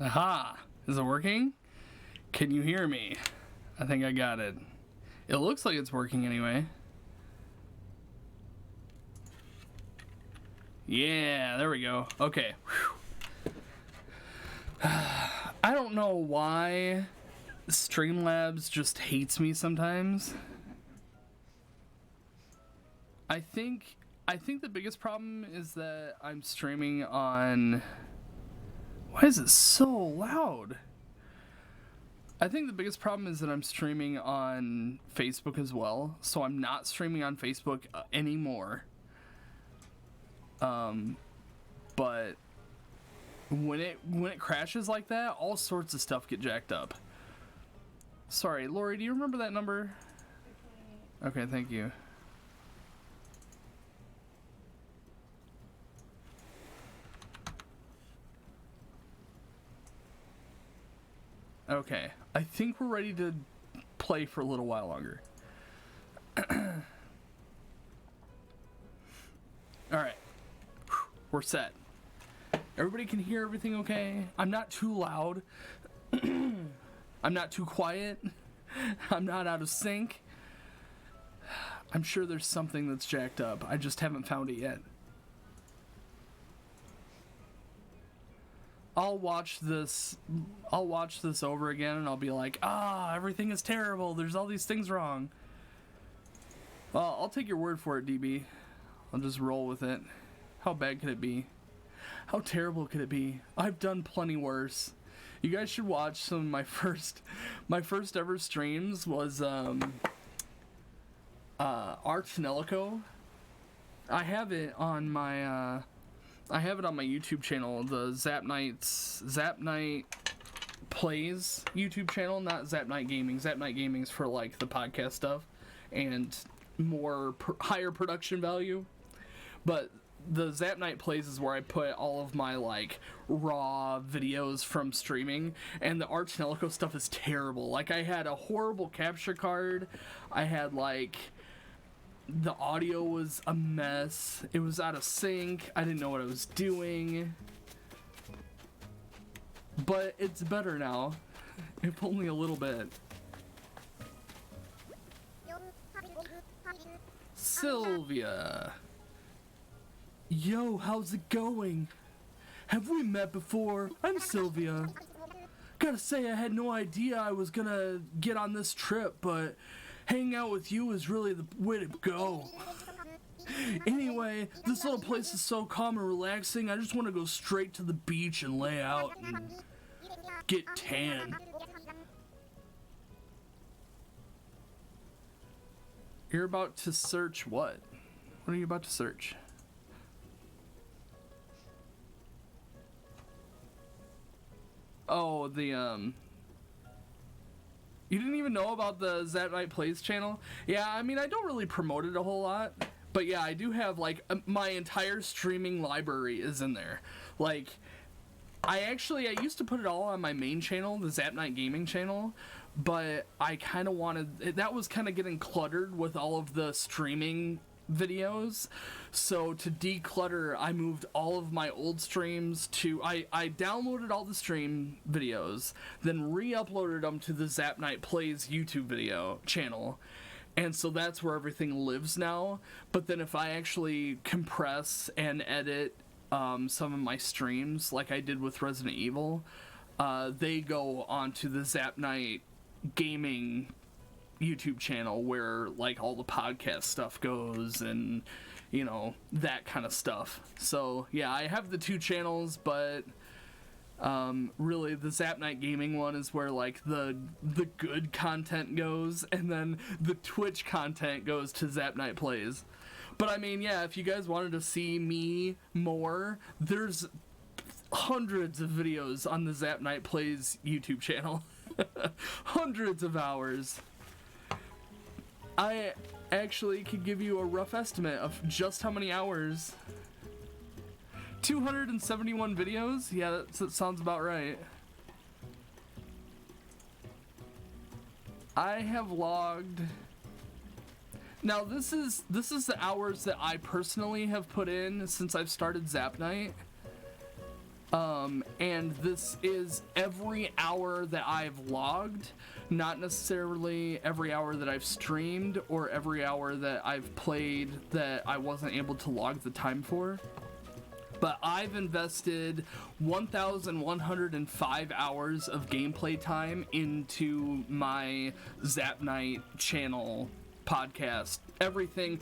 Aha! Is it working? Can you hear me? I think I got it. It looks like it's working anyway. Yeah, there we go. Okay. I don't know why Streamlabs just hates me sometimes. I think the biggest problem is that I'm streaming on... Why is it so loud? I think the biggest problem is that I'm streaming on Facebook as well, so I'm not streaming on Facebook anymore. But when it crashes like that, all sorts of stuff get jacked up. Sorry, Lori, do you remember that number? Okay, thank you. Okay, I think we're ready to play for a little while longer. Alright, we're set. Everybody can hear everything okay? I'm not too loud. I'm not too quiet. I'm not out of sync. I'm sure there's something that's jacked up. I just haven't found it yet. I'll watch this over again and I'll be like, everything is terrible. There's all these things wrong. Well, I'll take your word for it, DB. I'll just roll with it. How bad could it be? How terrible could it be? I've done plenty worse. You guys should watch some of my first ever streams was Arch Nellico. I have it on my YouTube channel, the Zap Night Plays YouTube channel, not ZapNightGaming. ZapNightGaming's for like the podcast stuff and more higher production value. But the Zap Night Plays is where I put all of my like raw videos from streaming, and the Arch Nellico stuff is terrible. Like, I had a horrible capture card. I had like, the audio was a mess. It was out of sync. I didn't know what I was doing. But it's better now. If only a little bit. Sylvia. Yo, how's it going? Have we met before? I'm Sylvia. Gotta say, I had no idea I was gonna get on this trip, but hanging out with you is really the way to go. Anyway, this little place is so calm and relaxing, I just want to go straight to the beach and lay out and get tan. You're about to search what? What are you about to search? Oh, the, you didn't even know about the Zap Night Plays channel? Yeah, I mean, I don't really promote it a whole lot. But yeah, I do have, like, my entire streaming library is in there. Like, I used to put it all on my main channel, the Zap Night Gaming channel. But I kind of wanted, that was kind of getting cluttered with all of the streaming videos. So to declutter, I moved all of my old streams to, I downloaded all the stream videos, then re-uploaded them to the Zap Night Plays YouTube video channel. And so that's where everything lives now. But then if I actually compress and edit some of my streams, like I did with Resident Evil, they go onto the Zap Night Gaming YouTube channel where like all the podcast stuff goes and, you know, that kind of stuff. So yeah, I have the two channels, but really the Zap Night Gaming one is where like the good content goes, and then the Twitch content goes to Zap Night Plays. But I mean, yeah, if you guys wanted to see me more, there's hundreds of videos on the Zap Night Plays YouTube channel. Hundreds of hours. I actually could give you a rough estimate of just how many hours. 271 videos? Yeah, that sounds about right. I have logged... Now this is the hours that I personally have put in since I've started Zap Night. And this is every hour that I've logged, not necessarily every hour that I've streamed or every hour that I've played that I wasn't able to log the time for. But I've invested 1,105 hours of gameplay time into my Zap Night channel podcast. Everything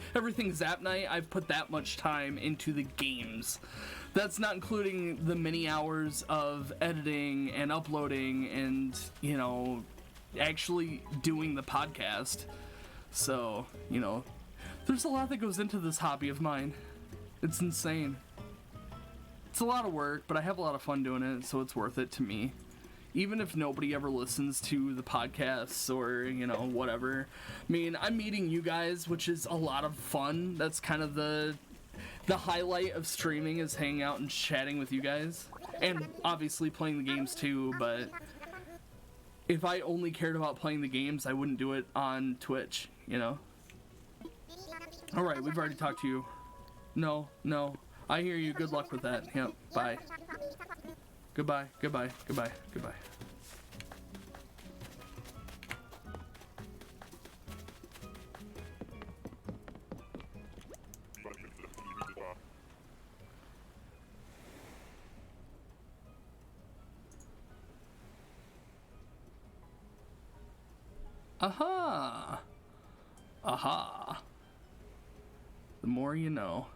Zap Night, I've put that much time into the games. That's not including the many hours of editing and uploading and, you know, actually doing the podcast. So, you know, there's a lot that goes into this hobby of mine. It's insane. It's a lot of work, but I have a lot of fun doing it, so it's worth it to me. Even if nobody ever listens to the podcasts or, you know, whatever. I mean, I'm meeting you guys, which is a lot of fun. That's kind of the highlight of streaming, is hanging out and chatting with you guys. And obviously playing the games too, but if I only cared about playing the games, I wouldn't do it on Twitch, you know? Alright, we've already talked to you. No. I hear you. Good luck with that. Yep. Bye. Goodbye. Goodbye. Goodbye. Goodbye. Aha! Aha. The more you know.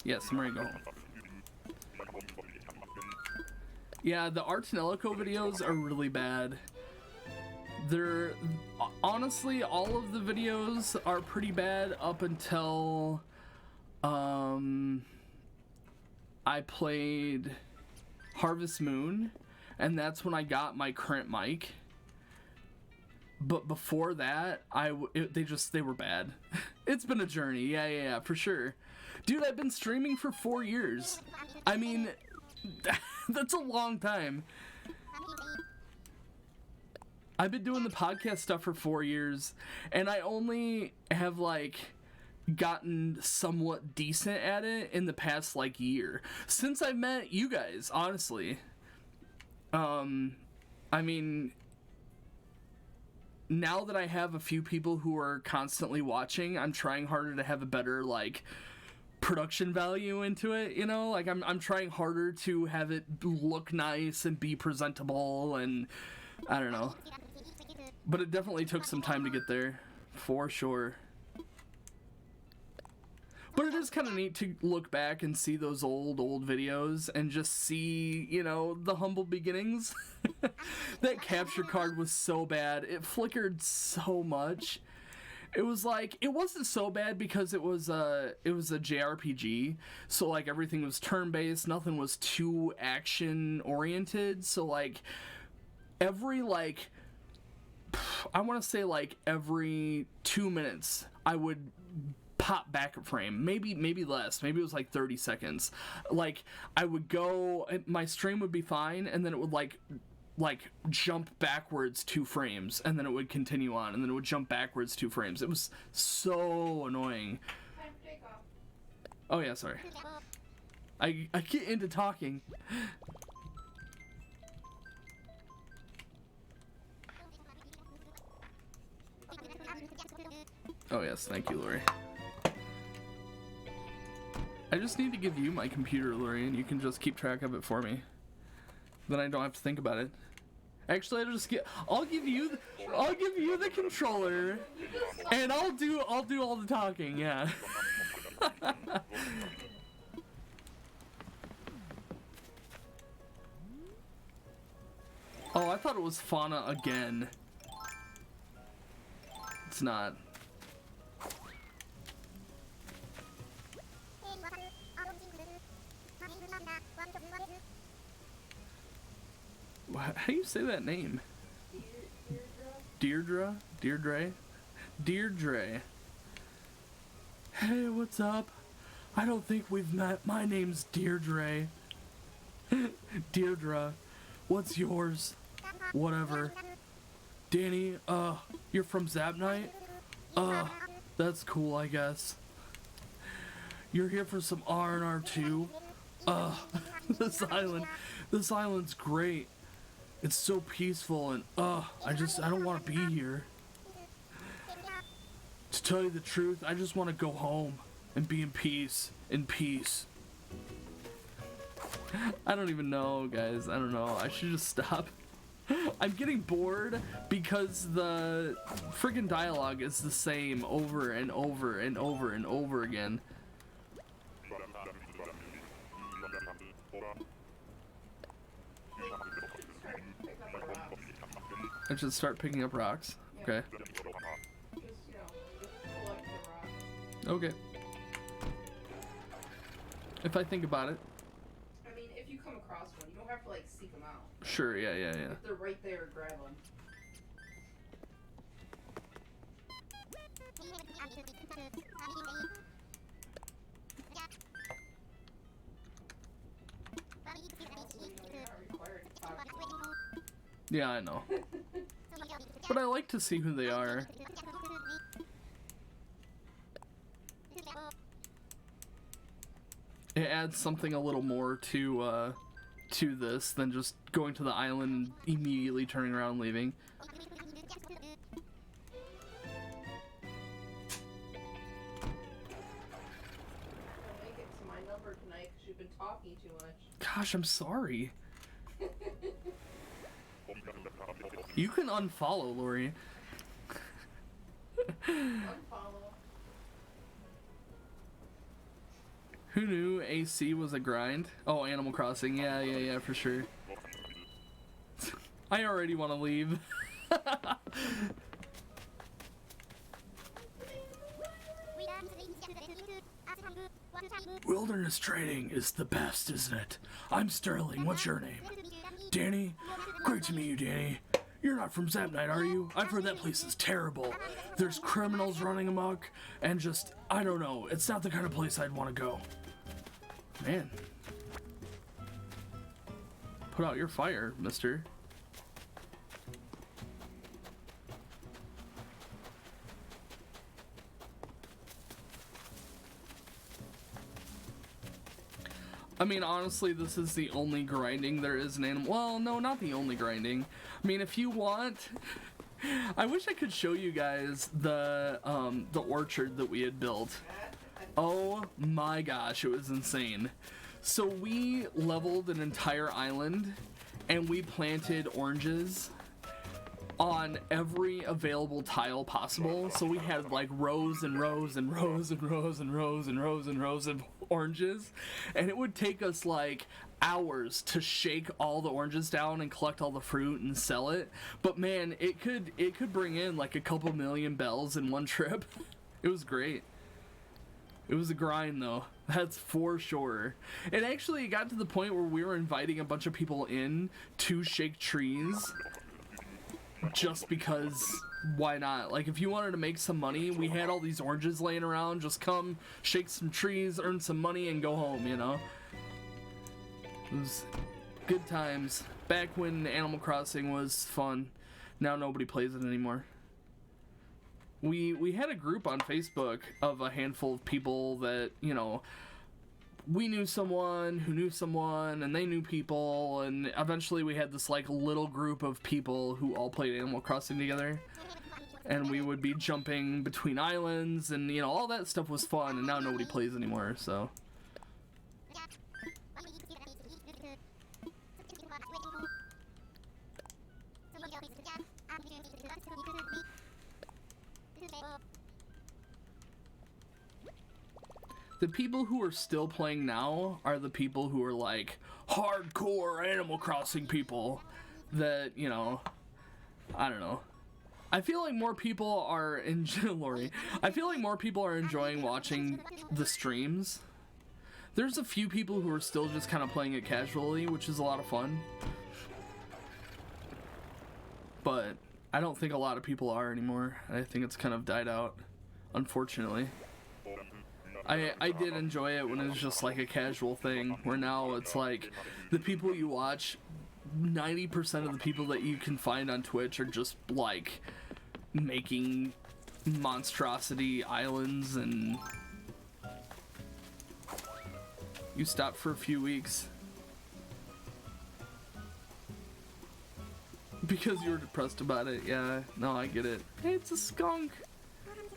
Yes, I'm ready to go home. Yeah, the Art and Elico videos are really bad. They're... Honestly, all of the videos are pretty bad up until... I played Harvest Moon, and that's when I got my current mic. But before that, they were bad. It's been a journey, yeah, for sure. Dude, I've been streaming for 4 years. I mean, that's a long time. I've been doing the podcast stuff for 4 years, and I only have, like, gotten somewhat decent at it in the past, like, year. Since I met you guys, honestly. I mean... Now that I have a few people who are constantly watching, I'm trying harder to have a better, like, production value into it, you know? Like, I'm trying harder to have it look nice and be presentable, and I don't know. But it definitely took some time to get there, for sure. But it is kind of neat to look back and see those old videos and just see, you know, the humble beginnings. That capture card was so bad. It flickered so much. It was like, it wasn't so bad because it was a JRPG. So, like, everything was turn-based. Nothing was too action-oriented. So, like, every, like, I want to say, like, every 2 minutes, I would pop back a frame, maybe less, maybe it was like 30 seconds. Like, I would go, my stream would be fine, and then it would like jump backwards 2 frames, and then it would continue on, and then it would jump backwards 2 frames. It was so annoying. Oh yeah, sorry. I get into talking. Oh yes, thank you, Lori. I just need to give you my computer, Lori, and you can just keep track of it for me. Then I don't have to think about it. Actually, I'll give you the controller, and I'll do all the talking. Yeah. Oh, I thought it was Fauna again. It's not. How do you say that name? Deirdre? Deirdre? Deirdre. Hey, what's up? I don't think we've met. My name's Deirdre. Deirdre. What's yours? Whatever. Danny, you're from ZapNight? That's cool, I guess. You're here for some R&R too? This island's great. It's so peaceful, and I don't want to be here. To tell you the truth, I just want to go home and be in peace. I don't even know, guys. I don't know. I should just stop. I'm getting bored because the friggin' dialogue is the same over and over and over and over again. I should start picking up rocks. Okay. Okay. If I think about it. I mean, if you come across one, you don't have to like seek them out. Sure, yeah. If they're right there, grab them. Yeah, I know. But I like to see who they are. It adds something a little more to this than just going to the island and immediately turning around and leaving. Make it to my number tonight because you've been talking too much. Gosh, I'm sorry. You can unfollow, Lori. Unfollow. Who knew AC was a grind? Oh, Animal Crossing. Yeah, for sure. I already want to leave. Wilderness training is the best, isn't it? I'm Sterling. What's your name? Danny? Great to meet you, Danny. You're not from ZapNight, are you? I've heard that place is terrible. There's criminals running amok, and just, I don't know. It's not the kind of place I'd want to go. Man. Put out your fire, mister. I mean, honestly, this is the only grinding there is in Animal... Well, no, not the only grinding. I mean, if you want... I wish I could show you guys the orchard that we had built. Oh my gosh, it was insane. So we leveled an entire island, and we planted oranges on every available tile possible. So we had like rows and rows and rows and rows and rows and rows and rows of oranges, and it would take us like hours to shake all the oranges down and collect all the fruit and sell it. But man, it could bring in like a couple million bells in one trip. It was great. It was a grind though, that's for sure. It actually got to the point where we were inviting a bunch of people in to shake trees just because, why not? Like, if you wanted to make some money, we had all these oranges laying around. Just come, shake some trees, earn some money, and go home, you know? It was good times. Back when Animal Crossing was fun. Now nobody plays it anymore. We had a group on Facebook of a handful of people that, you know, we knew someone who knew someone, and they knew people, and eventually we had this like little group of people who all played Animal Crossing together, and we would be jumping between islands, and you know, all that stuff was fun, and now nobody plays anymore, so. The people who are still playing now are the people who are like hardcore Animal Crossing people that, you know, I don't know. I feel like more people are Lori. I feel like more people are enjoying watching the streams. There's a few people who are still just kind of playing it casually, which is a lot of fun. But I don't think a lot of people are anymore. I think it's kind of died out, unfortunately. I did enjoy it when it was just like a casual thing, where now it's like the people you watch, 90% of the people that you can find on Twitch are just like making monstrosity islands, and you stop for a few weeks because you were depressed about it. Yeah, no, I get it. Hey, it's a skunk.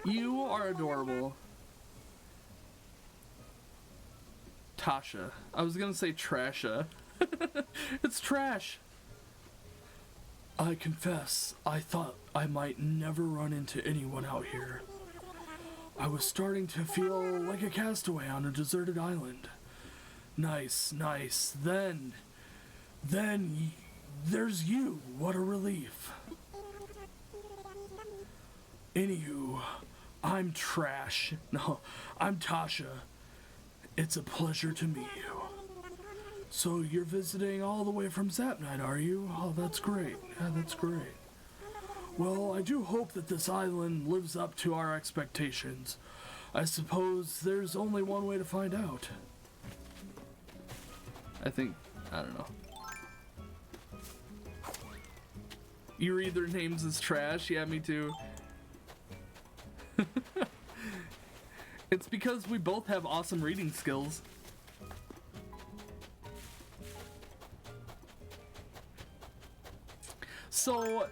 You are adorable. Tasha. I was gonna say Trasha. It's Trash. I confess, I thought I might never run into anyone out here. I was starting to feel like a castaway on a deserted island. Nice. Then there's you. What a relief. Anywho, I'm Trash. No, I'm Tasha. It's a pleasure to meet you. So you're visiting all the way from ZapNight, are you? Oh, that's great. Yeah, that's great. Well, I do hope that this island lives up to our expectations. I suppose there's only one way to find out. I don't know. Your either names is Trash? Yeah, me too. It's because we both have awesome reading skills. So,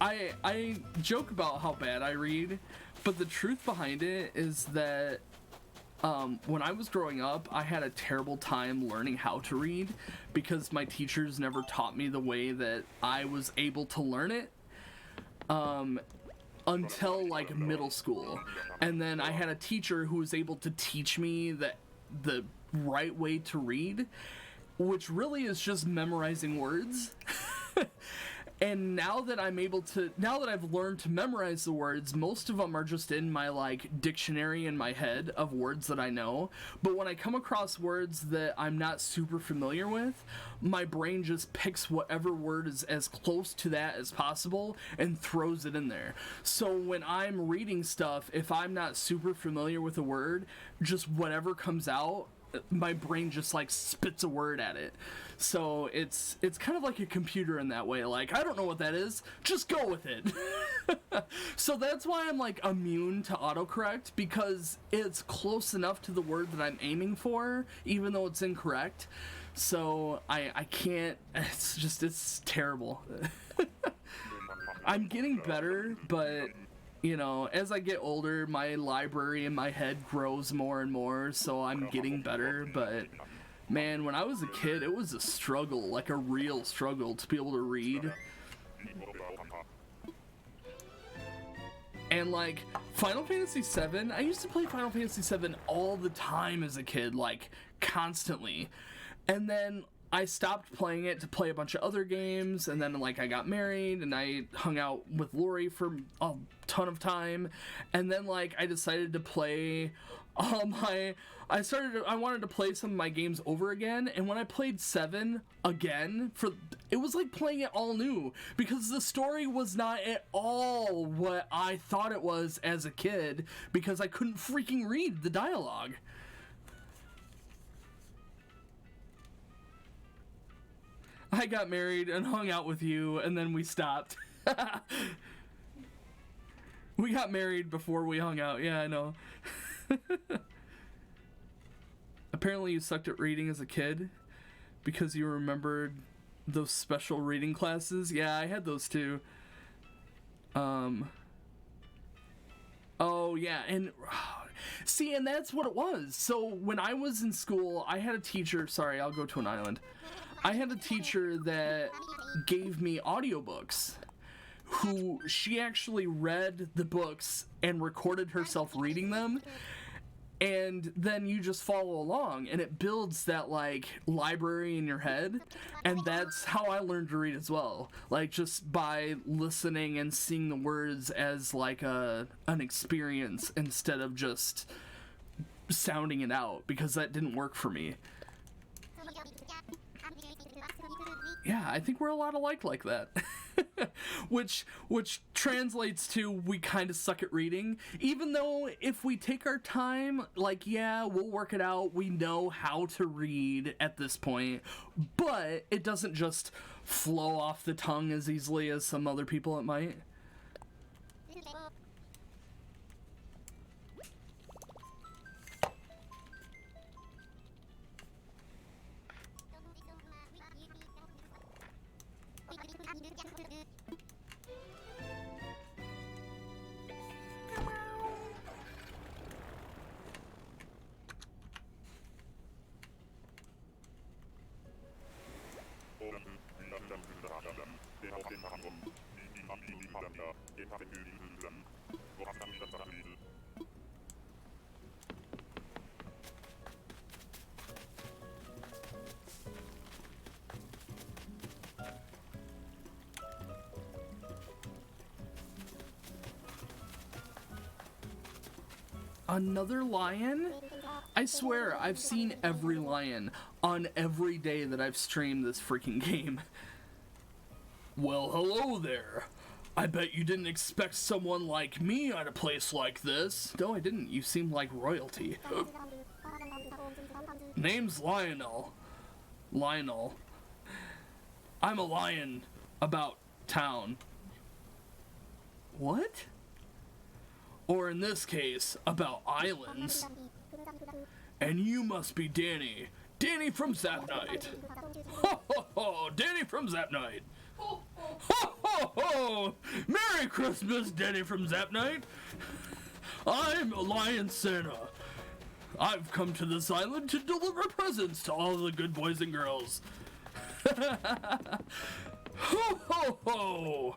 I joke about how bad I read, but the truth behind it is that when I was growing up, I had a terrible time learning how to read because my teachers never taught me the way that I was able to learn it. Until like middle school, and then I had a teacher who was able to teach me the right way to read, which really is just memorizing words. And now that I've learned to memorize the words, most of them are just in my, like, dictionary in my head of words that I know. But when I come across words that I'm not super familiar with, my brain just picks whatever word is as close to that as possible and throws it in there. So when I'm reading stuff, if I'm not super familiar with a word, just whatever comes out, my brain just, like, spits a word at it. So it's kind of like a computer in that way. Like, I don't know what that is, just go with it. So that's why I'm, like, immune to autocorrect, because it's close enough to the word that I'm aiming for, even though it's incorrect. So I can't, it's terrible. I'm getting better, but you know, as I get older, my library in my head grows more and more, so I'm getting better. But man, when I was a kid, it was a struggle, like a real struggle to be able to read. And like Final Fantasy VII, I used to play Final Fantasy VII all the time as a kid, like constantly. And then I stopped playing it to play a bunch of other games, and then like I got married and I hung out with Lori for a ton of time, and then like I decided to play I wanted to play some of my games over again, and when I played 7 again, it was like playing it all new, because the story was not at all what I thought it was as a kid, because I couldn't freaking read the dialogue. I got married and hung out with you, and then we stopped. We got married before we hung out. Yeah, I know. Apparently you sucked at reading as a kid because you remembered those special reading classes. Yeah, I had those too. Oh, yeah, and see, and that's what it was. So when I was in school, I had a teacher. Sorry, I'll go to an island. I had a teacher that gave me audiobooks, who she actually read the books and recorded herself reading them, and then you just follow along, and it builds that like library in your head. And that's how I learned to read as well, like just by listening and seeing the words as like an experience instead of just sounding it out, because that didn't work for me. Yeah, I think we're a lot alike like that. which translates to we kind of suck at reading, even though if we take our time, like, yeah, we'll work it out. We know how to read at this point, but it doesn't just flow off the tongue as easily as some other people it might. Another lion? I swear, I've seen every lion on every day that I've streamed this freaking game. Well, hello there. I bet you didn't expect someone like me at a place like this. No, I didn't. You seem like royalty. Name's Lionel. Lionel. I'm a lion about town. What? Or in this case, about islands. And you must be Danny. Danny from ZapNight. Ho ho ho! Danny from ZapNight. Ho ho ho! Merry Christmas, Danny from ZapNight. I'm Lion Santa. I've come to this island to deliver presents to all the good boys and girls. Ho ho ho!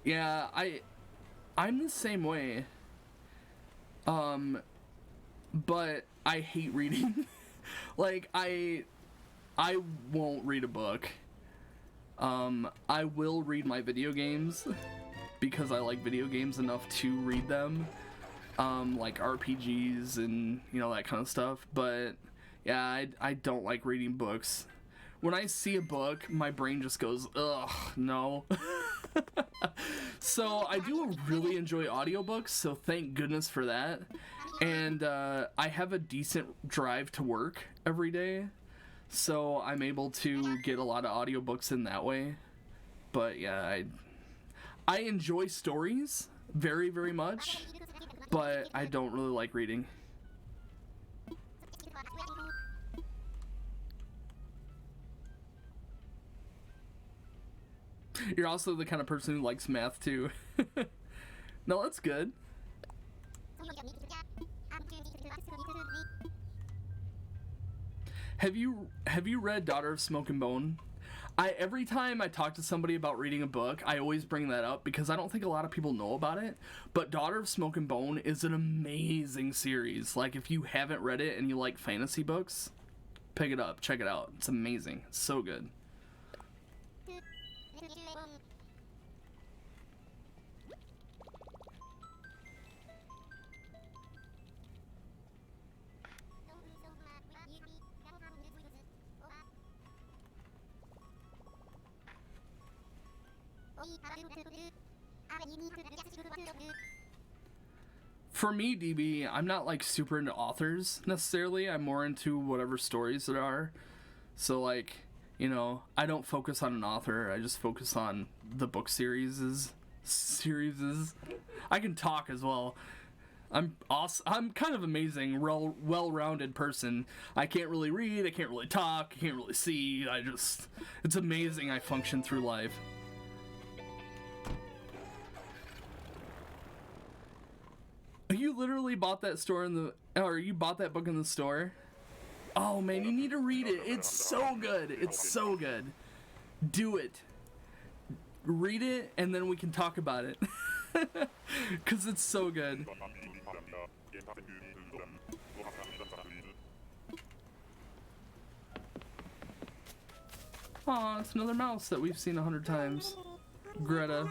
Yeah, I'm the same way. But I hate reading. Like, I won't read a book. I will read my video games because I like video games enough to read them. Like RPGs and, you know, that kind of stuff. But yeah, I don't like reading books. When I see a book, my brain just goes, ugh, no. So I do really enjoy audiobooks, so thank goodness for that. And I have a decent drive to work every day, so I'm able to get a lot of audiobooks in that way. But yeah, I enjoy stories very, very much, but I don't really like reading. You're also the kind of person who likes math too. No, that's good. Have you read Daughter of Smoke and Bone? Every time I talk to somebody about reading a book, I always bring that up because I don't think a lot of people know about it. But Daughter of Smoke and Bone is an amazing series. Like, if you haven't read it and you like fantasy books, pick it up, check it out. It's amazing. It's so good. For me, DB, I'm not like super into authors necessarily. I'm more into whatever stories there are. So like, you know, I don't focus on an author. I just focus on the book series. I can talk as well. I'm awesome. I'm kind of amazing, well-rounded person. I can't really read. I can't really talk. I can't really see. It's amazing I function through life. You literally bought that you bought that book in the store? Oh man, you need to read it. It's so good. It's so good. Do it. Read it, and then we can talk about it. Because it's so good. Aw, it's another mouse that we've seen 100 times. Greta.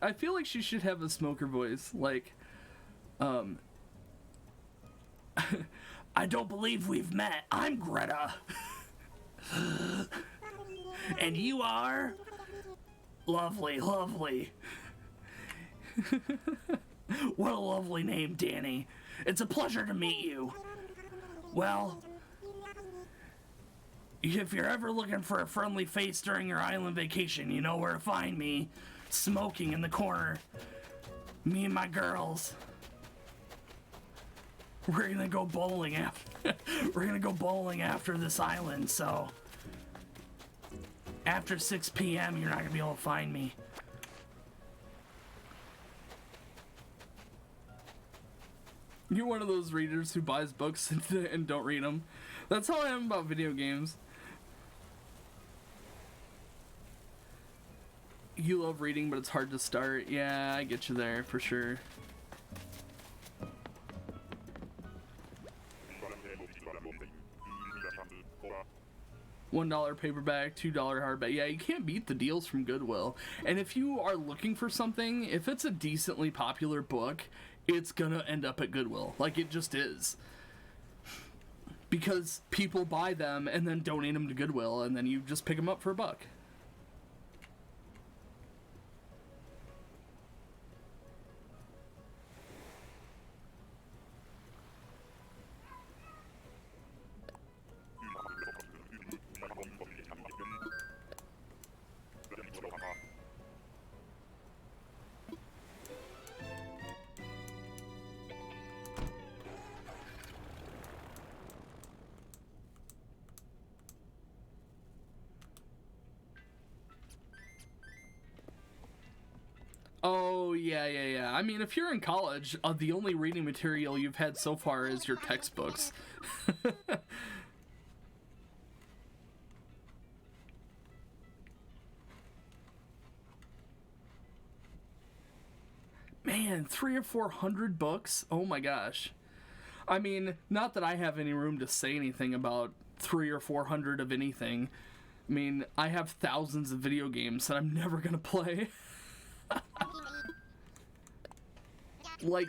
I feel like she should have a smoker voice, like, I don't believe we've met. I'm Greta. And you are? Lovely, lovely. What a lovely name, Danny. It's a pleasure to meet you. Well, if you're ever looking for a friendly face during your island vacation, you know where to find me. Smoking in the corner. Me and my girls. We're gonna go bowling after this island, so after 6 p.m. you're not gonna be able to find me. You're one of those readers who buys books and don't read them. That's how I am about video games. You love reading, but it's hard to start. Yeah, I get you there, for sure. $1 paperback, $2 hardback. Yeah, you can't beat the deals from Goodwill. And if you are looking for something, if it's a decently popular book, it's gonna end up at Goodwill. Like, it just is. Because people buy them and then donate them to Goodwill, and then you just pick them up for $1. Oh, yeah. I mean, if you're in college, the only reading material you've had so far is your textbooks. Man, 300 or 400 books? Oh my gosh. I mean, not that I have any room to say anything about 300 or 400 of anything. I mean, I have thousands of video games that I'm never gonna play. Like,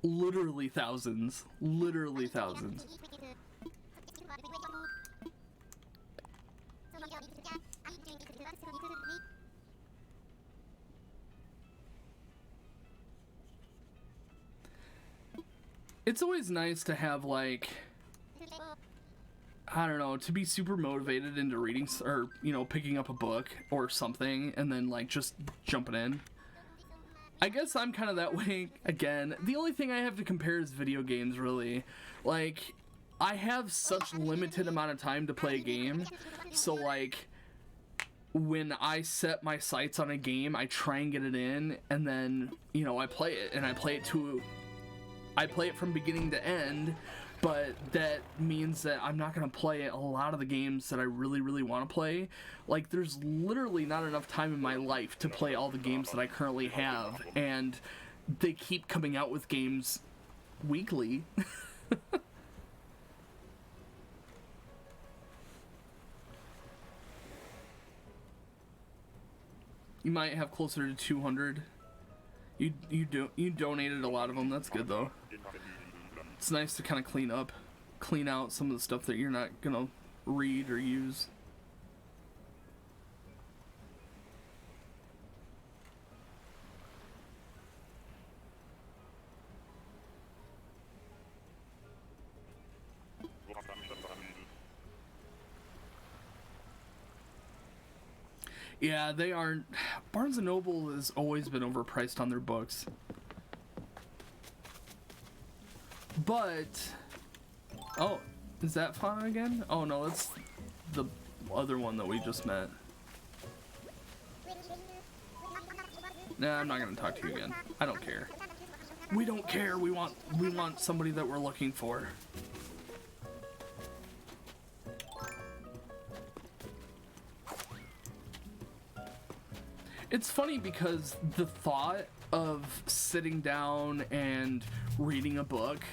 literally thousands. Literally thousands. It's always nice to have, like, I don't know, to be super motivated into reading, or, you know, picking up a book or something, and then, like, just jumping in. I guess I'm kind of that way, again. The only thing I have to compare is video games, really. Like, I have such limited amount of time to play a game, so, like, when I set my sights on a game, I try and get it in, and then, you know, I play it, and I play it from beginning to end, but that means that I'm not going to play a lot of the games that I really, really want to play. Like, there's literally not enough time in my life to play all the games that I currently have, and they keep coming out with games weekly. You might have closer to 200. You donated a lot of them. That's good, though. It's nice to kind of clean out some of the stuff that you're not gonna read or use. Yeah, they aren't. Barnes & Noble has always been overpriced on their books. But, oh, is that Fauna again? Oh no, that's the other one that we just met. Nah, I'm not gonna talk to you again. I don't care. We don't care. We want somebody that we're looking for. It's funny because the thought of sitting down and reading a book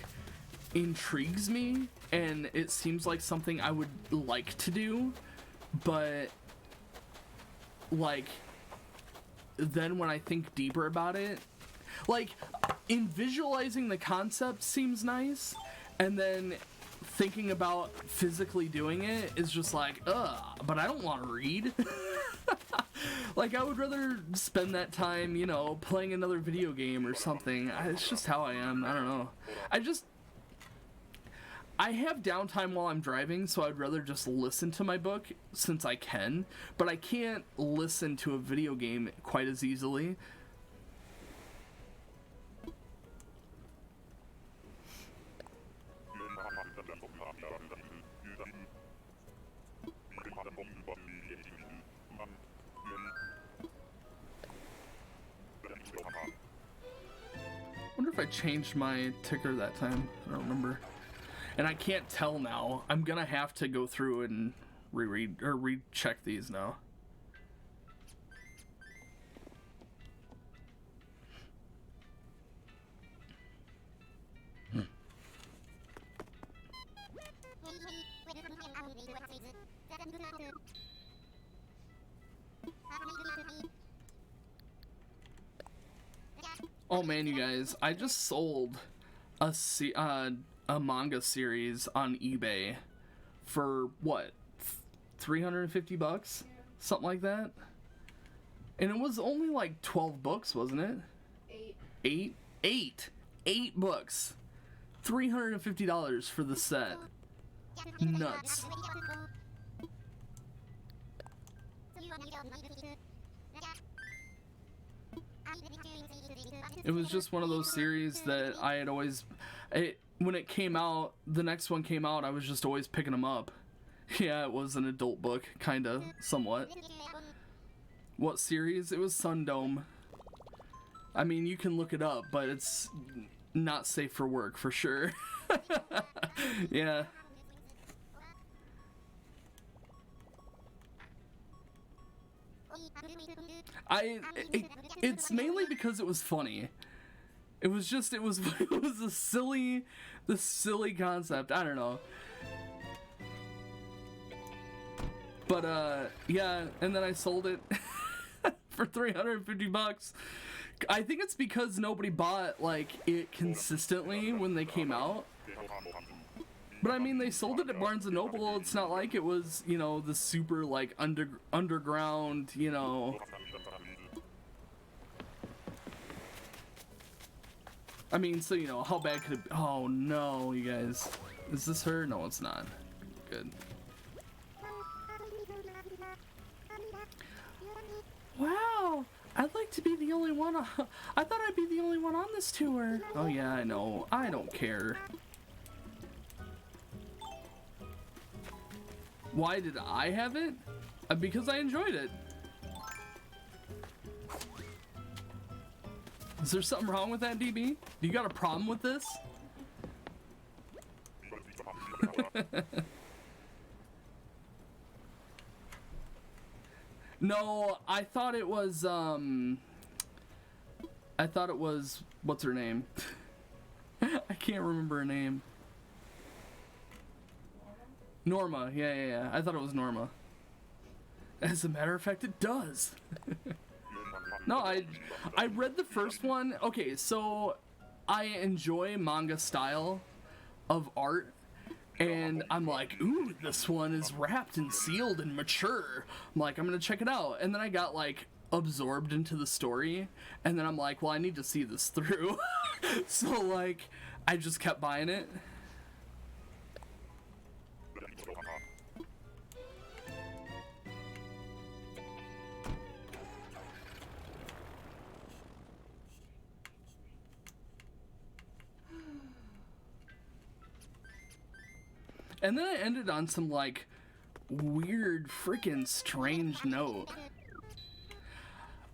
intrigues me, and it seems like something I would like to do, but, like, then when I think deeper about it, like, in visualizing the concept seems nice, and then thinking about physically doing it is just like, ugh, but I don't want to read. Like, I would rather spend that time, you know, playing another video game or something. It's just how I am. I don't know. I have downtime while I'm driving, so I'd rather just listen to my book since I can, but I can't listen to a video game quite as easily. I wonder if I changed my ticker that time. I don't remember. And I can't tell now. I'm gonna have to go through and reread or recheck these now. Oh man, you guys, I just sold a manga series on eBay for what, 350 bucks? Something like that. And it was only like 12 books, wasn't it? Eight books. $350 for the set. Nuts. It was just one of those series that I had always... when it came out, the next one came out, I was just always picking them up. Yeah, it was an adult book, kinda, somewhat. What series? It was Sundome. I mean, you can look it up, but it's not safe for work, for sure. Yeah. It's mainly because it was funny. It was just, it was a silly concept. I don't know. But, yeah, and then I sold it for 350 bucks. I think it's because nobody bought, like, it consistently when they came out. But, I mean, they sold it at Barnes & Noble. It's not like it was, you know, the super, like, underground, you know... I mean, so, you know, how bad could it be? Oh, no, you guys. Is this her? No, it's not. Good. Wow! I'd like to be the only one I thought I'd be the only one on this tour. Oh, yeah, I know. I don't care. Why did I have it? Because I enjoyed it. Is there something wrong with that, DB? You got a problem with this? No, I thought it was, what's her name? I can't remember her name. Norma, yeah. I thought it was Norma. As a matter of fact, it does. No, I read the first one. Okay, so I enjoy manga style of art, and I'm like, ooh, this one is wrapped and sealed and mature. I'm like, I'm gonna check it out. And then I got like absorbed into the story, and then I'm like, well, I need to see this through. So like, I just kept buying it. And then I ended on some, like, weird, freaking strange note.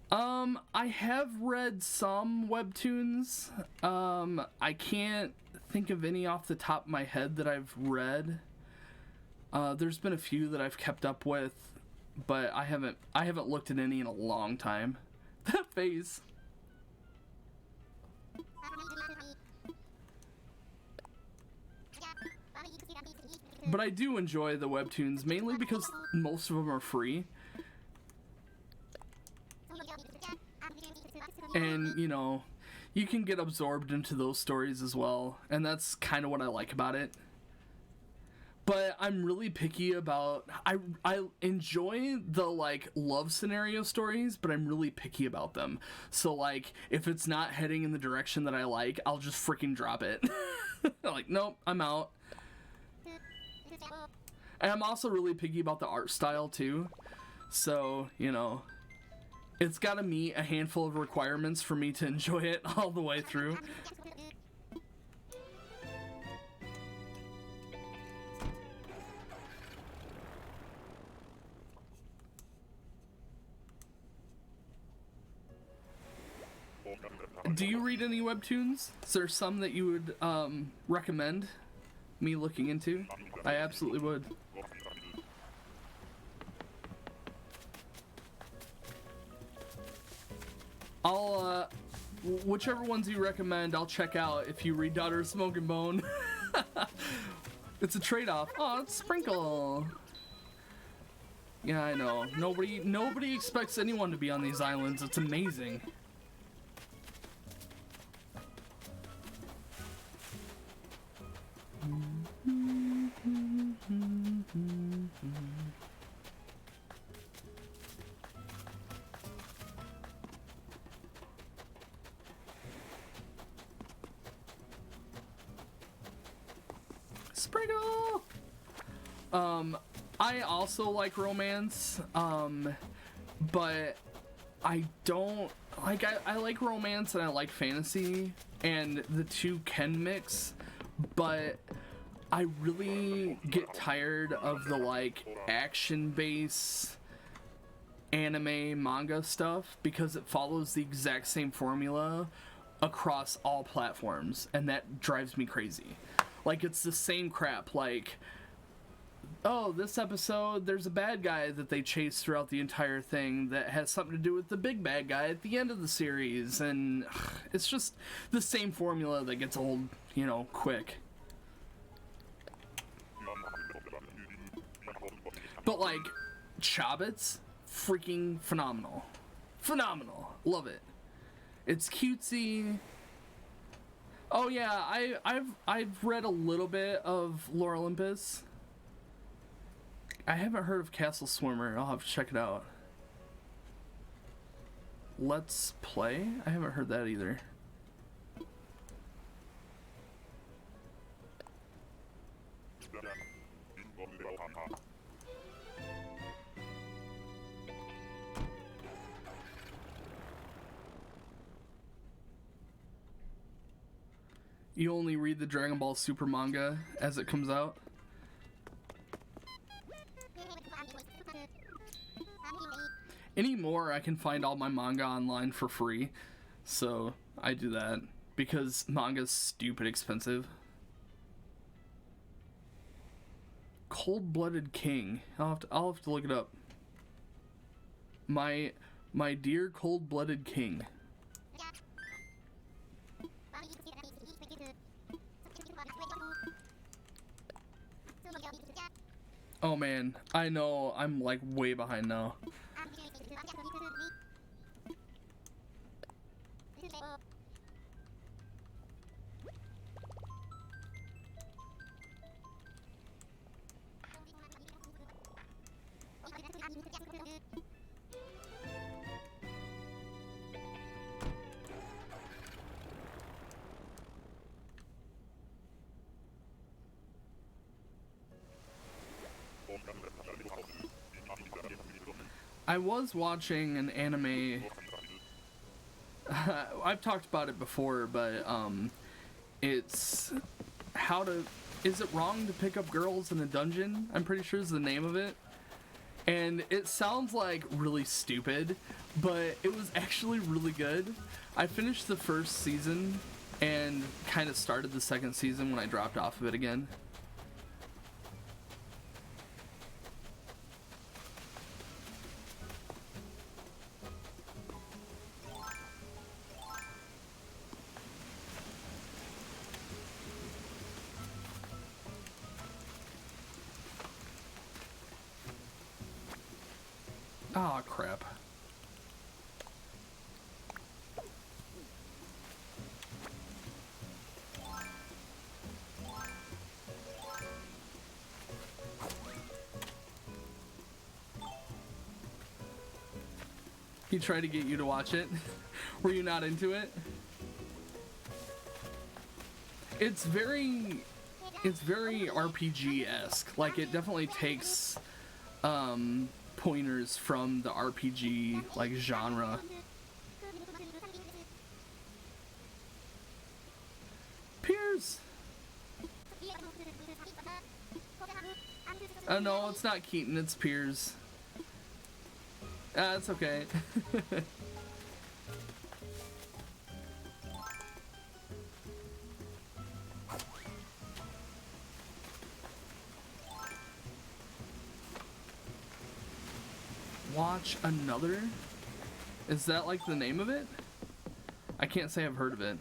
I have read some webtoons. I can't think of any off the top of my head that I've read. There's been a few that I've kept up with, but I haven't looked at any in a long time. That face. But I do enjoy the webtoons, mainly because most of them are free. And, you know, you can get absorbed into those stories as well, and that's kind of what I like about it. But I'm really picky about... I enjoy the, like, love scenario stories, but I'm really picky about them. So, like, if it's not heading in the direction that I like, I'll just freaking drop it. Like, nope, I'm out. And I'm also really picky about the art style too. So, you know, it's got to meet a handful of requirements for me to enjoy it all the way through. Do you read any webtoons? Is there some that you would recommend me looking into? I absolutely would. I'll, whichever ones you recommend, I'll check out if you read Daughter of Smoke and Bone. It's a trade-off. Oh, it's Sprinkle. Yeah, I know. Nobody expects anyone to be on these islands. It's amazing. Sprinkle! I also like romance, but I don't, like, I like romance and I like fantasy, and the two can mix, but I really get tired of the, like, action-based anime manga stuff because it follows the exact same formula across all platforms, and that drives me crazy. Like, it's the same crap. Like, oh, this episode, there's a bad guy that they chase throughout the entire thing that has something to do with the big bad guy at the end of the series, and it's just the same formula that gets old, you know, quick. But, like, Chobits, freaking phenomenal. Phenomenal. Love it. It's cutesy. Oh yeah, I've read a little bit of Lore Olympus. I haven't heard of Castle Swimmer. I'll have to check it out. Let's Play? I haven't heard that either. You only read the Dragon Ball Super manga as it comes out? Anymore, I can find all my manga online for free, so I do that because manga's stupid expensive. Cold-Blooded King. I'll have to look it up. My dear Cold-Blooded King. Oh man, I know, I'm like way behind now. I was watching an anime. I've talked about it before, but it's how to. Is it wrong to pick up girls in a dungeon? I'm pretty sure is the name of it. And it sounds like really stupid, but it was actually really good. I finished the first season and kind of started the second season when I dropped off of it again. Ah, crap. He tried to get you to watch it. Were you not into it? It's very RPG-esque. Like, it definitely takes pointers from the RPG like genre. Piers. Oh no, it's not Keaton, it's Piers. It's okay. Watch Another? Is that like the name of it? I can't say I've heard of it.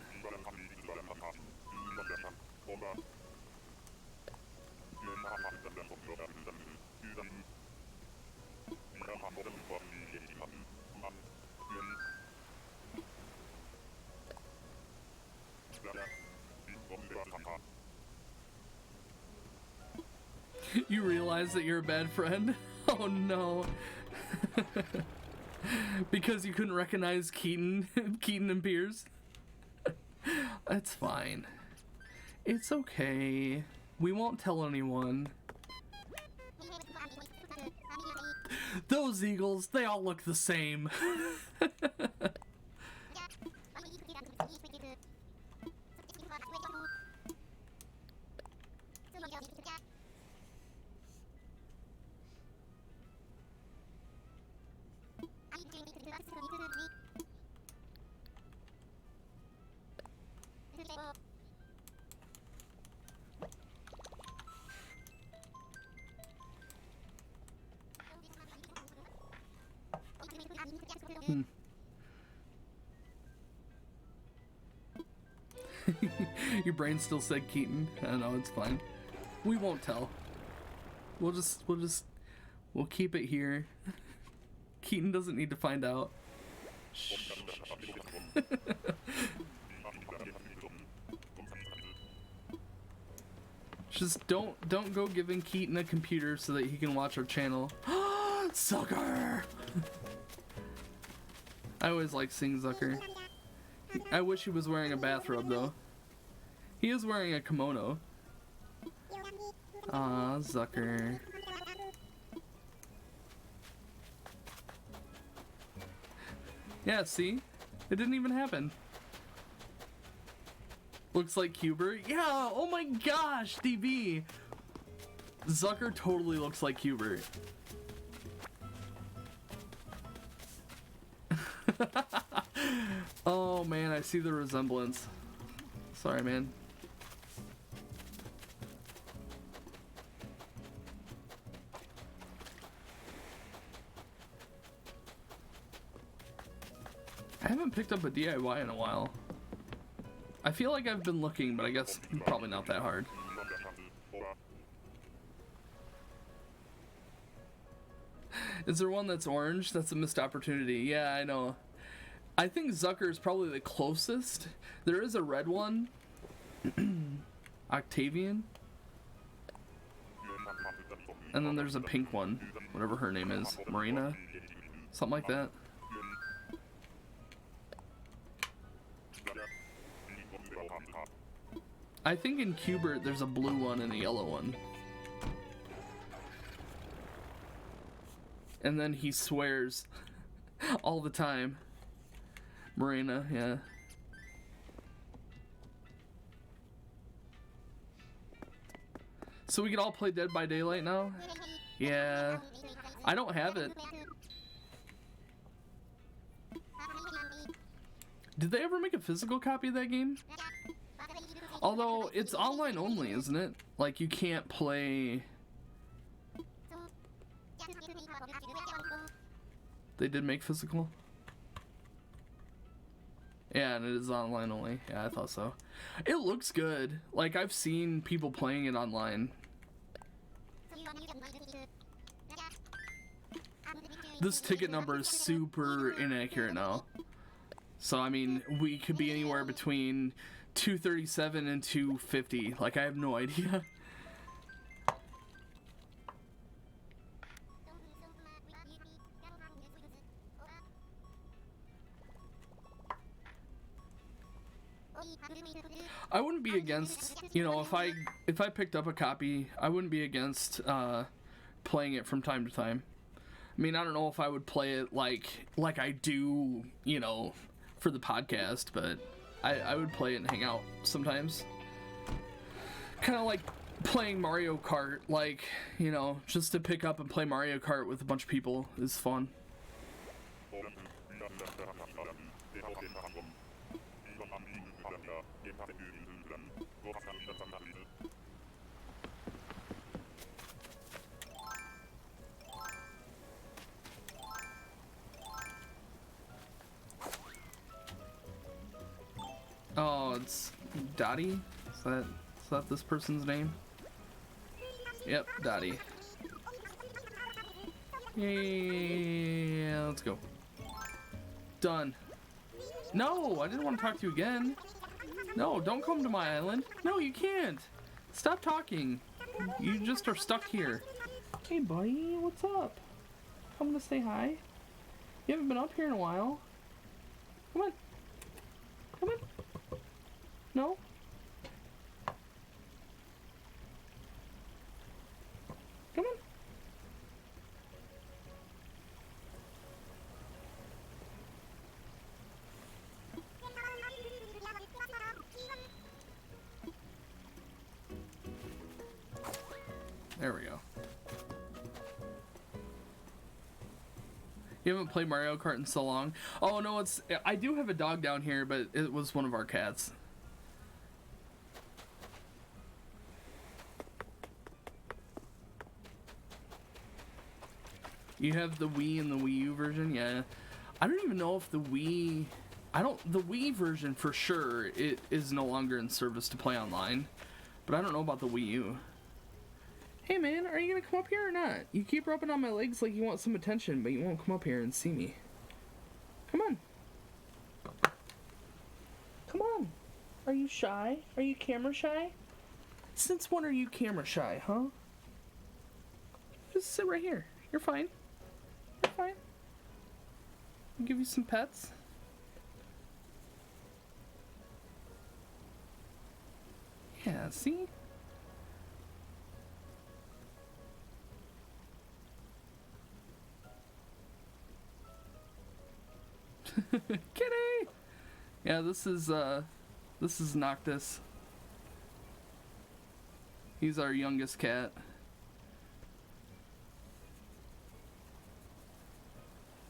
You realize that you're a bad friend? Oh no. Because you couldn't recognize Keaton and Piers? That's fine. It's okay. We won't tell anyone. Those eagles, they all look the same. Your brain still said Keaton. I don't know, it's fine. We won't tell. We'll keep it here. Keaton doesn't need to find out. Shh. Just don't go giving Keaton a computer so that he can watch our channel. Zucker! I always like seeing Zucker. I wish he was wearing a bathrobe though. He is wearing a kimono. Aw, Zucker. Yeah, see? It didn't even happen. Looks like Hubert. Yeah, oh my gosh, DB. Zucker totally looks like Hubert. Oh man, I see the resemblance. Sorry, man. I haven't picked up a DIY in a while. I feel like I've been looking, but I guess probably not that hard. Is there one that's orange? That's a missed opportunity. Yeah, I know. I think Zucker is probably the closest. There is a red one. Octavian. And then there's a pink one. Whatever her name is. Marina? Something like that. I think in Cubert there's a blue one and a yellow one. And then he swears all the time. Marina, yeah. So we can all play Dead by Daylight now? Yeah. I don't have it. Did they ever make a physical copy of that game? Although, it's online only, isn't it? Like, you can't play... They did make physical? Yeah, and it is online only. Yeah, I thought so. It looks good. Like, I've seen people playing it online. This ticket number is super inaccurate now. So, I mean, we could be anywhere between 237 and 250. Like, I have no idea. I wouldn't be against, you know, if I picked up a copy, I wouldn't be against playing it from time to time. I mean, I don't know if I would play it like I do, you know, for the podcast, but I would play it and hang out sometimes. Kind of like playing Mario Kart, like, you know, just to pick up and play Mario Kart with a bunch of people is fun. Oh, it's Dottie? Is that this person's name? Yep, Dottie. Yeah, let's go. Done. No, I didn't want to talk to you again. No, don't come to my island. No, you can't. Stop talking. You just are stuck here. Hey, buddy, what's up? Come to say hi. You haven't been up here in a while. Come on. Come on. No? Come on. There we go. You haven't played Mario Kart in so long. Oh no, I do have a dog down here, but it was one of our cats. You have the Wii and the Wii U version? Yeah. I don't even know if the Wii... The Wii version for sure it is no longer in service to play online. But I don't know about the Wii U. Hey man, are you gonna come up here or not? You keep rubbing on my legs like you want some attention, but you won't come up here and see me. Come on. Come on. Are you shy? Are you camera shy? Since when are you camera shy, huh? Just sit right here. You're fine. You're fine. I'll give you some pets. Yeah, see? Kitty! Yeah, this is Noctis. He's our youngest cat.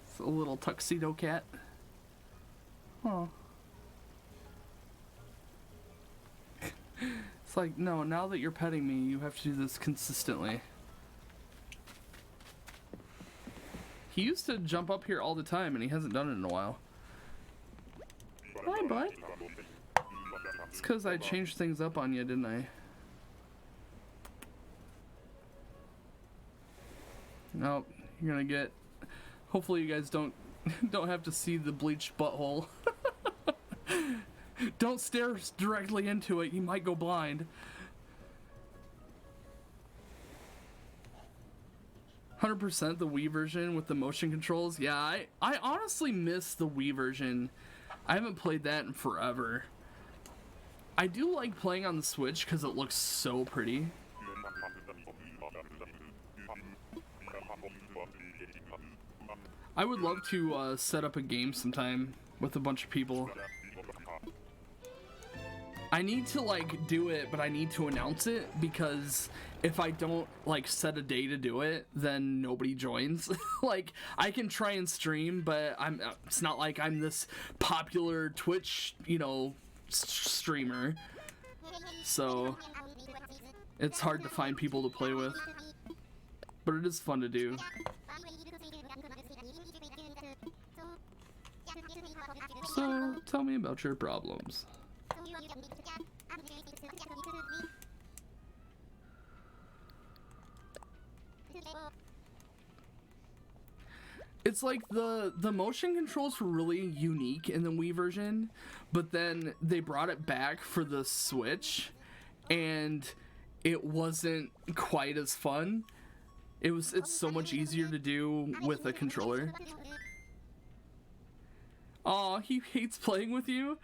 It's a little tuxedo cat. Oh. It's like, no, now that you're petting me, you have to do this consistently. He used to jump up here all the time, and he hasn't done it in a while. Hi, bud. It's because I changed things up on you, didn't I? Nope, you're gonna get... Hopefully you guys don't have to see the bleached butthole. Don't stare directly into it, you might go blind. 100% the Wii version with the motion controls. Yeah, I honestly miss the Wii version. I haven't played that in forever. I do like playing on the Switch because it looks so pretty. I would love to set up a game sometime with a bunch of people. I need to like do it, but I need to announce it because if I don't like set a day to do it, then nobody joins. Like I can try and stream, but it's not like I'm this popular Twitch, you know, streamer. So it's hard to find people to play with. But it is fun to do. So tell me about your problems. It's like the motion controls were really unique in the Wii version, but then they brought it back for the Switch and it wasn't quite as fun. It's so much easier to do with a controller. Aw, he hates playing with you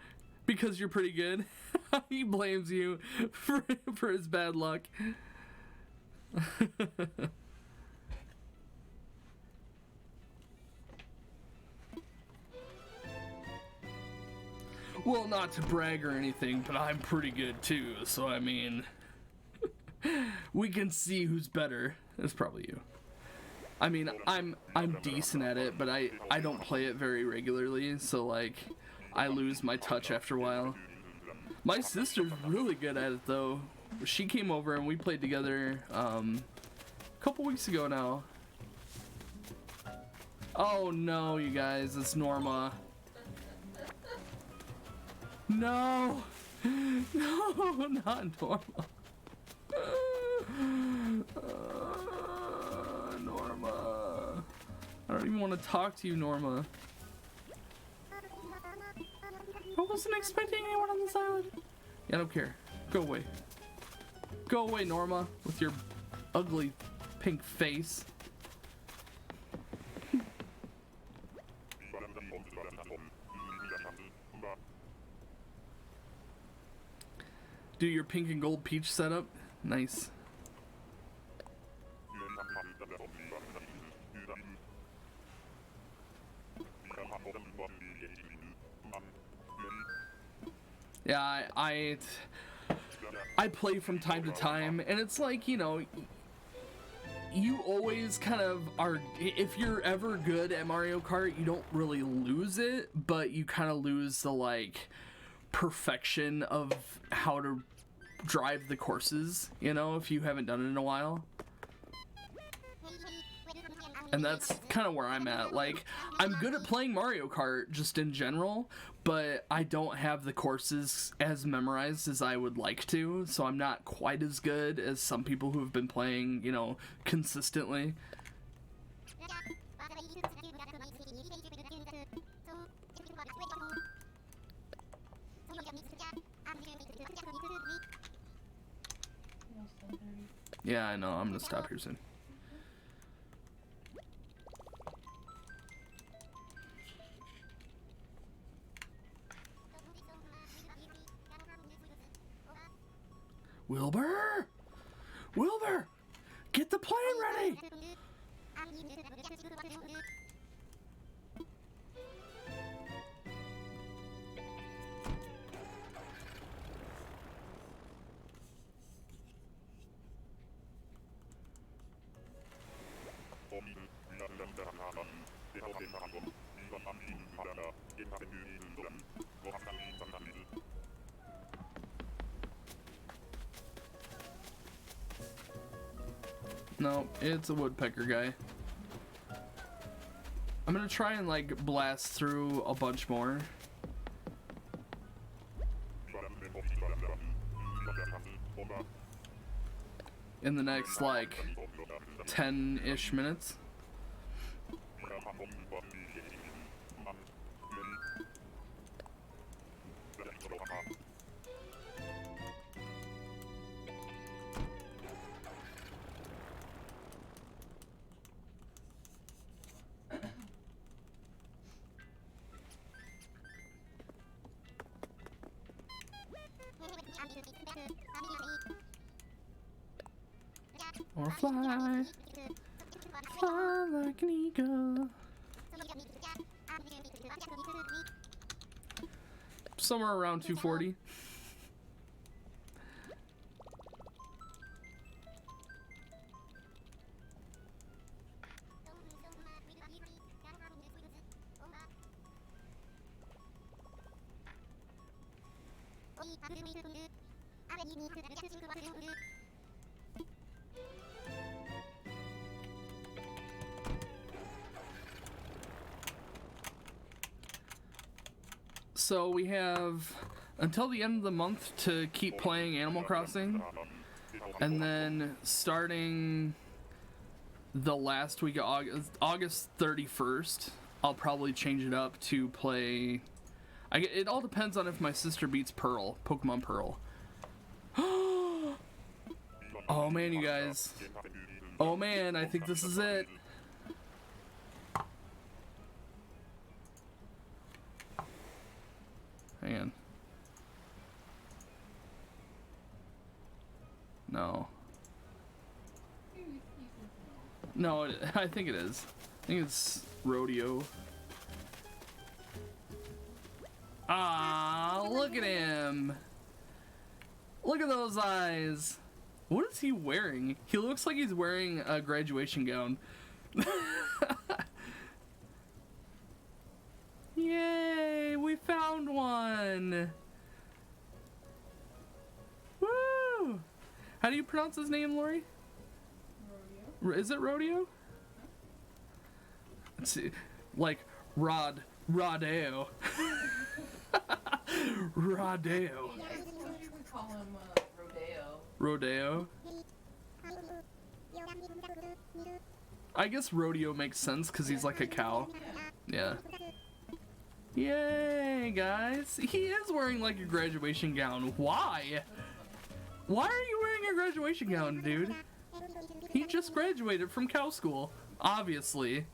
because you're pretty good. He blames you for his bad luck. Well, not to brag or anything, but I'm pretty good too, so I mean... we can see who's better. It's probably you. I mean, I'm decent at it, but I don't play it very regularly, so like I lose my touch after a while. My sister's really good at it though. She came over and we played together a couple weeks ago now. Oh no, you guys, it's Norma. No! No, not Norma. Norma. I don't even want to talk to you, Norma. I wasn't expecting anyone on this island. Yeah, I don't care. Go away. Go away, Norma, with your ugly pink face. Do your pink and gold peach setup. Nice. Yeah, I play from time to time, and it's like, you know, you always kind of are, if you're ever good at Mario Kart, you don't really lose it, but you kind of lose the, like, perfection of how to drive the courses, you know, if you haven't done it in a while. And that's kind of where I'm at. Like, I'm good at playing Mario Kart just in general, but I don't have the courses as memorized as I would like to, so I'm not quite as good as some people who have been playing, you know, consistently. Yeah, I know. I'm gonna stop here soon. Wilbur! Wilbur! Get the plane ready! No, it's a woodpecker guy. I'm gonna try and like blast through a bunch more. In the next like 10-ish minutes. Or fly, fly like an eagle. Somewhere around 240. So we have until the end of the month to keep playing Animal Crossing, and then starting the last week of August 31st, I'll probably change it up to play. It all depends on if my sister beats Pearl, Pokemon Pearl. Oh man, you guys. Oh man, I think this is it. Hang on. No. No, I think it is. I think it's Rodeo. Ah, look at him. Look at those eyes. What is he wearing? He looks like he's wearing a graduation gown. Yay, we found one. Woo! How do you pronounce his name, Lori? Rodeo. Is it Rodeo? Let's see. Like Rodeo. Rodeo. Yeah, I suppose you could call him Rodeo. Rodeo. I guess rodeo makes sense because he's like a cow. Yeah. Yay, guys. He is wearing like a graduation gown. Why? Why are you wearing a graduation gown, dude? He just graduated from cow school, obviously.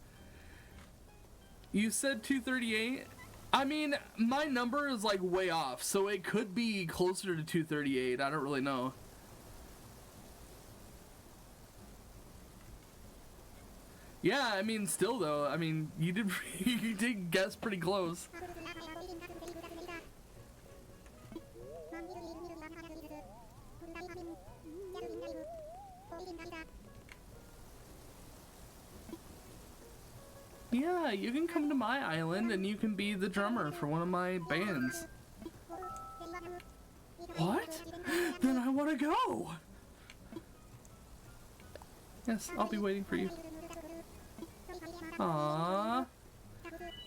You said 238? I mean, my number is like way off, so it could be closer to 238. I don't really know. Yeah, I mean, still though, I mean, you did guess pretty close. Yeah, you can come to my island and you can be the drummer for one of my bands. What? Then I want to go! Yes, I'll be waiting for you. Aww.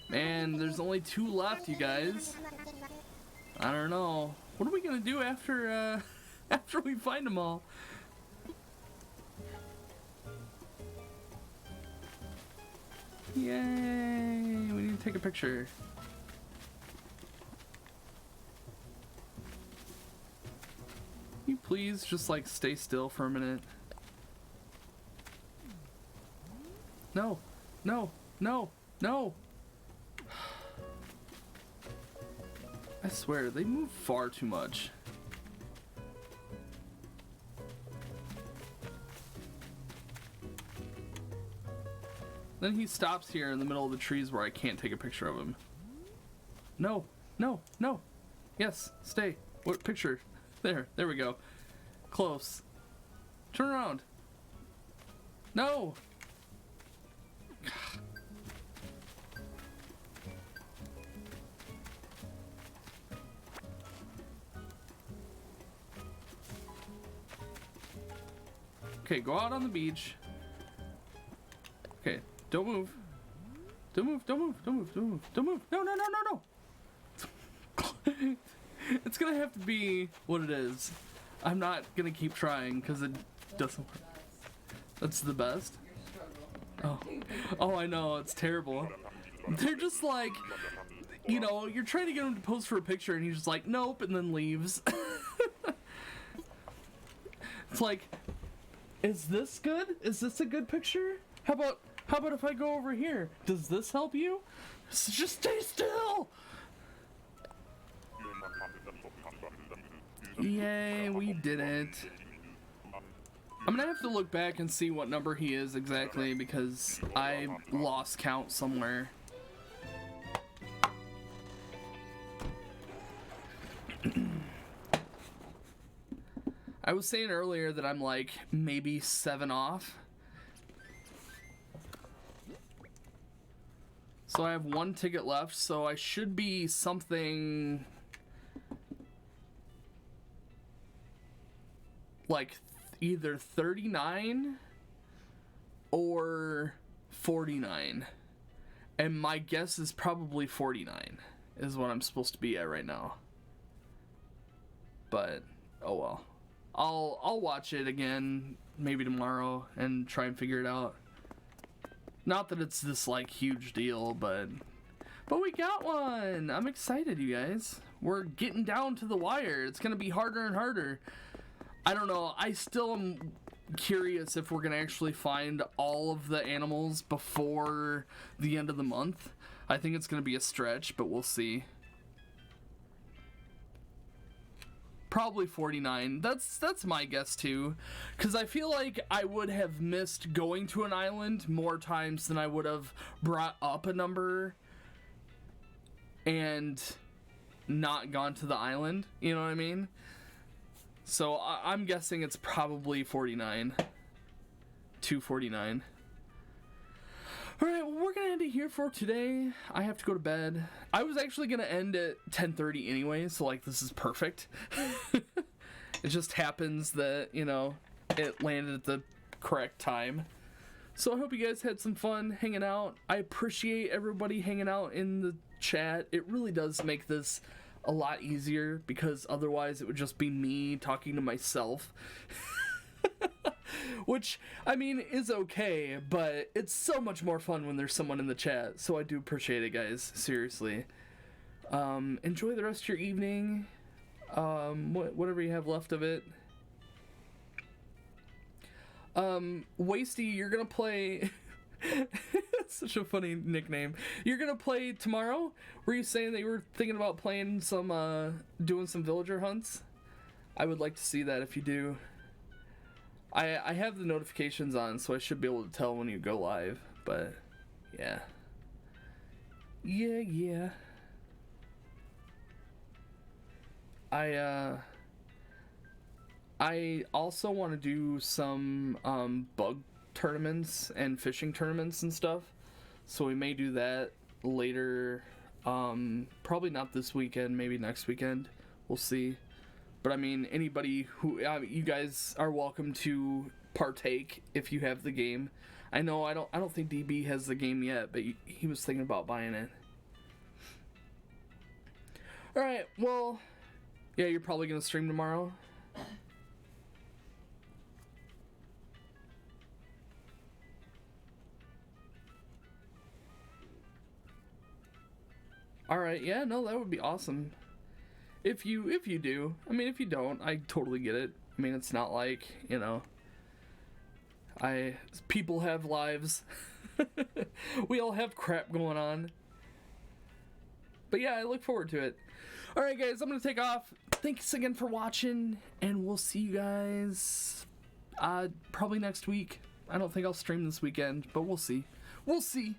Man, there's only 2 left, you guys. I don't know. What are we gonna do after, after we find them all? Yay! We need to take a picture. Can you please just like stay still for a minute? No, no, no, no! I swear, they move far too much. Then he stops here in the middle of the trees where I can't take a picture of him. No, no, no. Yes, stay. What picture? There we go. Close. Turn around. No. Okay, go out on the beach. Okay, don't move. Don't move, don't move, don't move, don't move, don't move. No, no, no, no, no. It's gonna have to be what it is. I'm not gonna keep trying because it doesn't work. That's the best? Oh. Oh, I know, it's terrible. They're just like, you know, you're trying to get him to pose for a picture and he's just like, nope, and then leaves. It's like, is this good? Is this a good picture? How about if I go over here? Does this help you? Just stay still! Yay, we did it. I'm gonna have to look back and see what number he is exactly because I lost count somewhere. I was saying earlier that I'm like maybe 7 off. So I have 1 ticket left, so I should be something like either 39 or 49. And my guess is probably 49 is what I'm supposed to be at right now. But oh well. I'll watch it again maybe tomorrow and try and figure it out. Not that it's this like huge deal, but we got one. I'm excited, you guys. We're getting down to the wire. It's gonna be harder and harder. I don't know. I still am curious if we're gonna actually find all of the animals before the end of the month. I think it's gonna be a stretch, but we'll see. Probably 49. That's my guess too, because I feel like I would have missed going to an island more times than I would have brought up a number and not gone to the island. You know what I mean? So I'm guessing it's probably 49. 249. Alright, well, we're gonna end it here for today. I have to go to bed. I was actually gonna end at 10:30 anyway, so like this is perfect. It just happens that, you know, it landed at the correct time. So I hope you guys had some fun hanging out. I appreciate everybody hanging out in the chat. It really does make this a lot easier because otherwise it would just be me talking to myself. Which, I mean, is okay, but it's so much more fun when there's someone in the chat, so I do appreciate it, guys, seriously. Enjoy the rest of your evening, whatever you have left of it. Wasty, you're gonna play... That's such a funny nickname. You're gonna play tomorrow? Were you saying that you were thinking about playing some, doing some villager hunts? I would like to see that if you do. I have the notifications on, so I should be able to tell when you go live, but yeah. Yeah. I also want to do some bug tournaments and fishing tournaments and stuff, so we may do that later. Probably not this weekend, maybe next weekend. We'll see. But I mean, anybody who, you guys are welcome to partake if you have the game. I know I don't think DB has the game yet, but he was thinking about buying it. All right, well, yeah, you're probably gonna stream tomorrow. All right, yeah, no, that would be awesome. If you do, I mean, if you don't, I totally get it. I mean, it's not like, you know, people have lives. We all have crap going on. But yeah, I look forward to it. All right, guys, I'm gonna take off. Thanks again for watching, and we'll see you guys probably next week. I don't think I'll stream this weekend, but we'll see. We'll see.